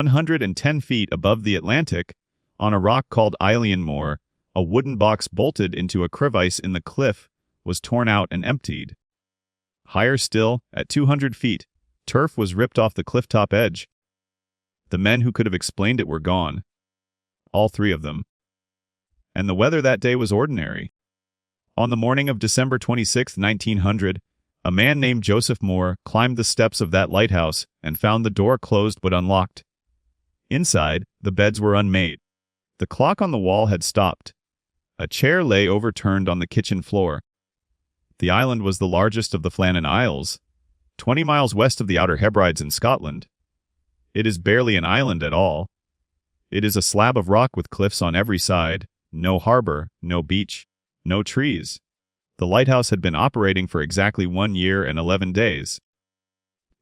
110 feet above the Atlantic, on a rock called Island Moor, a wooden box bolted into a crevice in the cliff was torn out and emptied. Higher still, at 200 feet, turf was ripped off the clifftop edge. The men who could have explained it were gone. All three of them. And the weather that day was ordinary. On the morning of December 26, 1900, a man named Joseph Moore climbed the steps of that lighthouse and found the door closed but unlocked. Inside, the beds were unmade. The clock on the wall had stopped. A chair lay overturned on the kitchen floor. The island was the largest of the Flannan Isles, 20 miles west of the Outer Hebrides in Scotland. It is barely an island at all. It is a slab of rock with cliffs on every side, no harbor, no beach, no trees. The lighthouse had been operating for exactly 1 year and 11 days.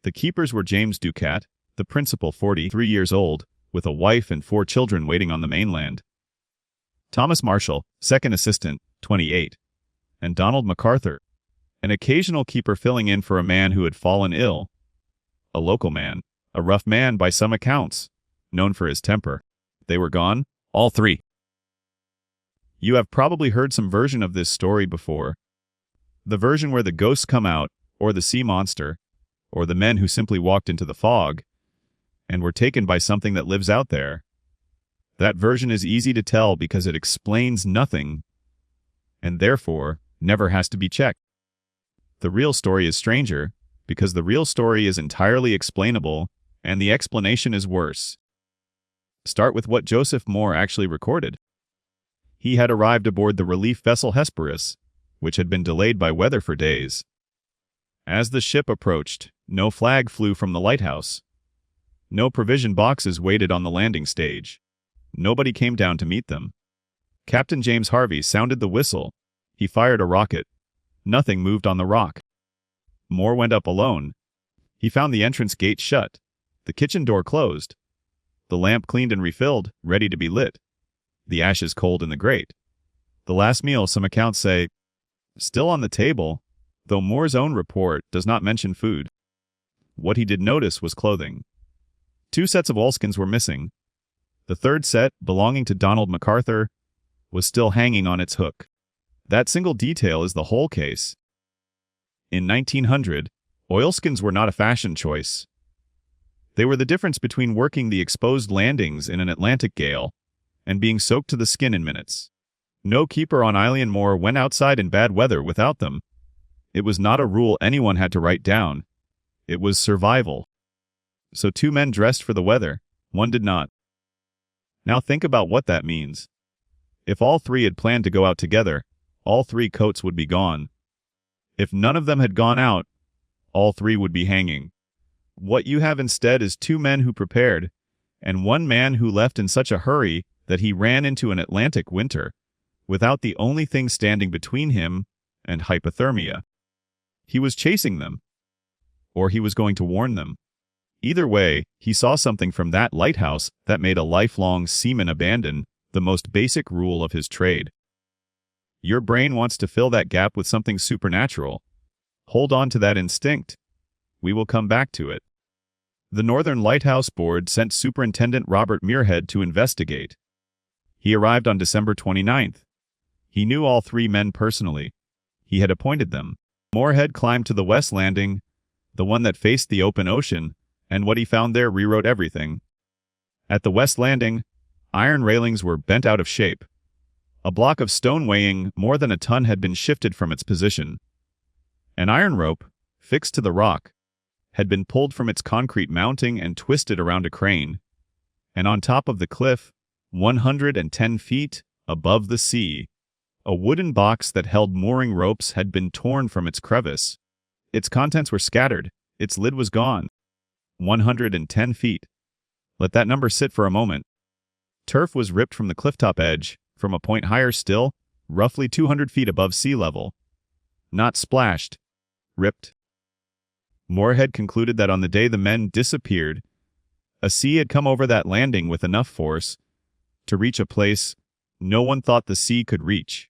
The keepers were James Ducat, the principal 43 years old, with a wife and 4 children waiting on the mainland. Thomas Marshall, second assistant, 28, and Donald MacArthur, an occasional keeper filling in for a man who had fallen ill. A local man, a rough man by some accounts, known for his temper. They were gone, all three. You have probably heard some version of this story before. The version where the ghosts come out, or the sea monster, or the men who simply walked into the fog, and were taken by something that lives out there. That version is easy to tell because it explains nothing, and therefore never has to be checked. The real story is stranger, because the real story is entirely explainable, and the explanation is worse. Start with what Joseph Moore actually recorded. He had arrived aboard the relief vessel Hesperus, which had been delayed by weather for days. As the ship approached, no flag flew from the lighthouse. No provision boxes waited on the landing stage. Nobody came down to meet them. Captain James Harvey sounded the whistle. He fired a rocket. Nothing moved on the rock. Moore went up alone. He found the entrance gate shut, the kitchen door closed, the lamp cleaned and refilled, ready to be lit, the ashes cold in the grate. The last meal, some accounts say, still on the table, though Moore's own report does not mention food. What he did notice was clothing. 2 sets of oilskins were missing. The third set, belonging to Donald MacArthur, was still hanging on its hook. That single detail is the whole case. In 1900, oilskins were not a fashion choice. They were the difference between working the exposed landings in an Atlantic gale and being soaked to the skin in minutes. No keeper on Island Moor went outside in bad weather without them. It was not a rule anyone had to write down. It was survival. So 2 men dressed for the weather, 1 did not. Now think about what that means. If all 3 had planned to go out together, all 3 coats would be gone. If none of them had gone out, all 3 would be hanging. What you have instead is 2 men who prepared, and 1 man who left in such a hurry that he ran into an Atlantic winter, without the only thing standing between him and hypothermia. He was chasing them, or he was going to warn them. Either way, he saw something from that lighthouse that made a lifelong seaman abandon the most basic rule of his trade. Your brain wants to fill that gap with something supernatural. Hold on to that instinct. We will come back to it. The Northern Lighthouse Board sent Superintendent Robert Muirhead to investigate. He arrived on December 29th. He knew all 3 men personally. He had appointed them. Muirhead climbed to the west landing, the one that faced the open ocean, and what he found there rewrote everything. At the west landing, iron railings were bent out of shape. A block of stone weighing more than a ton had been shifted from its position. An iron rope, fixed to the rock, had been pulled from its concrete mounting and twisted around a crane. And on top of the cliff, 110 feet above the sea, a wooden box that held mooring ropes had been torn from its crevice. Its contents were scattered. Its lid was gone. 110 feet. Let that number sit for a moment. Turf was ripped from the clifftop edge, from a point higher still, roughly 200 feet above sea level. Not splashed. Ripped. Moorhead concluded that on the day the men disappeared, a sea had come over that landing with enough force to reach a place no one thought the sea could reach.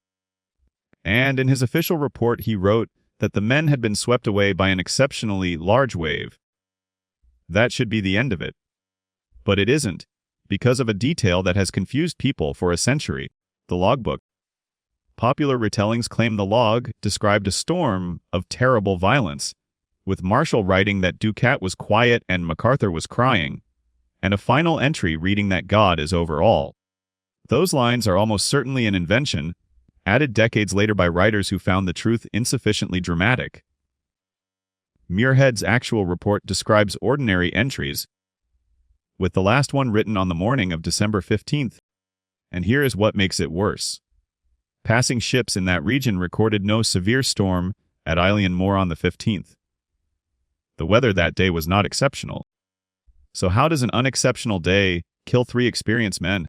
And in his official report he wrote that the men had been swept away by an exceptionally large wave. That should be the end of it. But it isn't, because of a detail that has confused people for a century: the logbook. Popular retellings claim the log described a storm of terrible violence, with Marshall writing that Ducat was quiet and MacArthur was crying, and a final entry reading that God is over all. Those lines are almost certainly an invention, added decades later by writers who found the truth insufficiently dramatic. Muirhead's actual report describes ordinary entries, with the last one written on the morning of December 15th. And here is what makes it worse. Passing ships in that region recorded no severe storm at Eilean Mor on the 15th. The weather that day was not exceptional. So how does an unexceptional day kill 3 experienced men?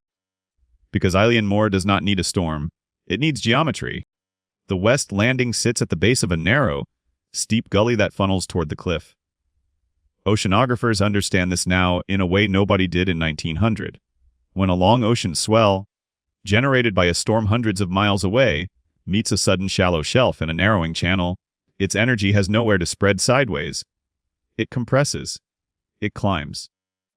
Because Eilean Mor does not need a storm. It needs geometry. The west landing sits at the base of a narrow, steep gully that funnels toward the cliff. Oceanographers understand this now in a way nobody did in 1900. When a long ocean swell, generated by a storm hundreds of miles away, meets a sudden shallow shelf in a narrowing channel, its energy has nowhere to spread sideways. It compresses. It climbs.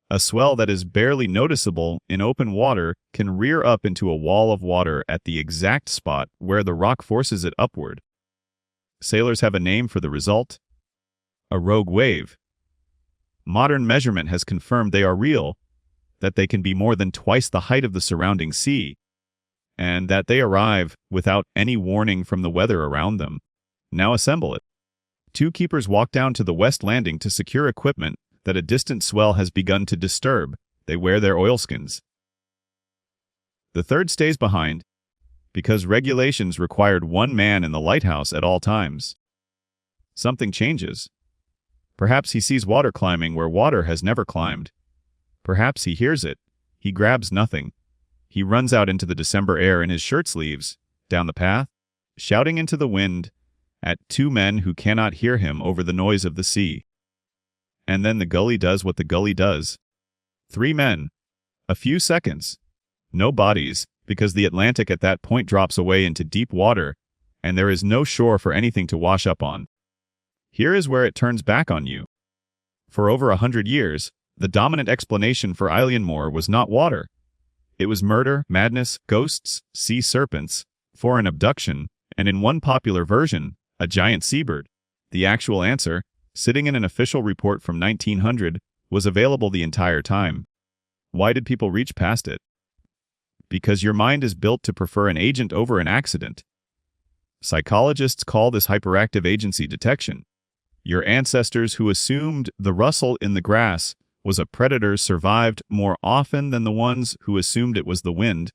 A swell that is barely noticeable in open water can rear up into a wall of water at the exact spot where the rock forces it upward. Sailors have a name for the result: a rogue wave. Modern measurement has confirmed they are real, that they can be more than twice the height of the surrounding sea, and that they arrive without any warning from the weather around them. Now assemble it. 2 keepers walk down to the west landing to secure equipment that a distant swell has begun to disturb. They wear their oilskins. The third stays behind, because regulations required 1 man in the lighthouse at all times. Something changes. Perhaps he sees water climbing where water has never climbed. Perhaps he hears it. He grabs nothing. He runs out into the December air in his shirt sleeves, down the path, shouting into the wind at 2 men who cannot hear him over the noise of the sea. And then the gully does what the gully does. 3 men. A few seconds. No bodies, because the Atlantic at that point drops away into deep water, and there is no shore for anything to wash up on. Here is where it turns back on you. For over 100 years, the dominant explanation for Eilean Mor was not water. It was murder, madness, ghosts, sea serpents, foreign abduction, and in one popular version, a giant seabird. The actual answer, sitting in an official report from 1900, was available the entire time. Why did people reach past it? Because your mind is built to prefer an agent over an accident. Psychologists call this hyperactive agency detection. Your ancestors who assumed the rustle in the grass was a predator survived more often than the ones who assumed it was the wind,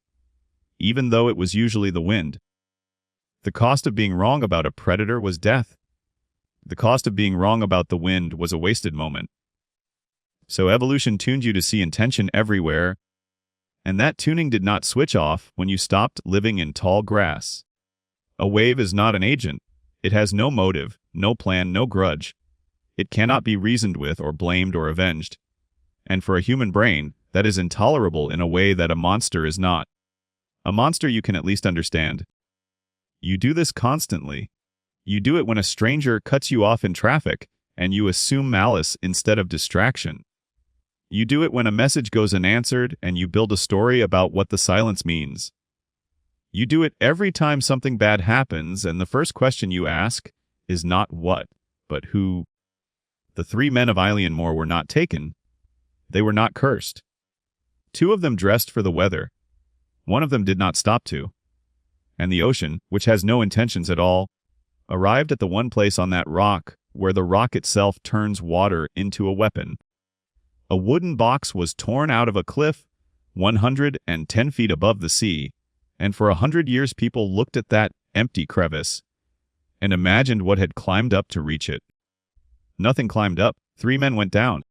even though it was usually the wind. The cost of being wrong about a predator was death. The cost of being wrong about the wind was a wasted moment. So evolution tuned you to see intention everywhere, and that tuning did not switch off when you stopped living in tall grass. A wave is not an agent. It has no motive, no plan, no grudge. It cannot be reasoned with or blamed or avenged. And for a human brain, that is intolerable in a way that a monster is not. A monster you can at least understand. You do this constantly. You do it when a stranger cuts you off in traffic, and you assume malice instead of distraction. You do it when a message goes unanswered, and you build a story about what the silence means. You do it every time something bad happens, and the first question you ask is not what, but who. The 3 men of Eilean Mor were not taken. They were not cursed. 2 of them dressed for the weather. 1 of them did not stop to. And the ocean, which has no intentions at all, arrived at the one place on that rock where the rock itself turns water into a weapon. A wooden box was torn out of a cliff 110 feet above the sea, and for 100 years people looked at that empty crevice and imagined what had climbed up to reach it. Nothing climbed up. 3 men went down.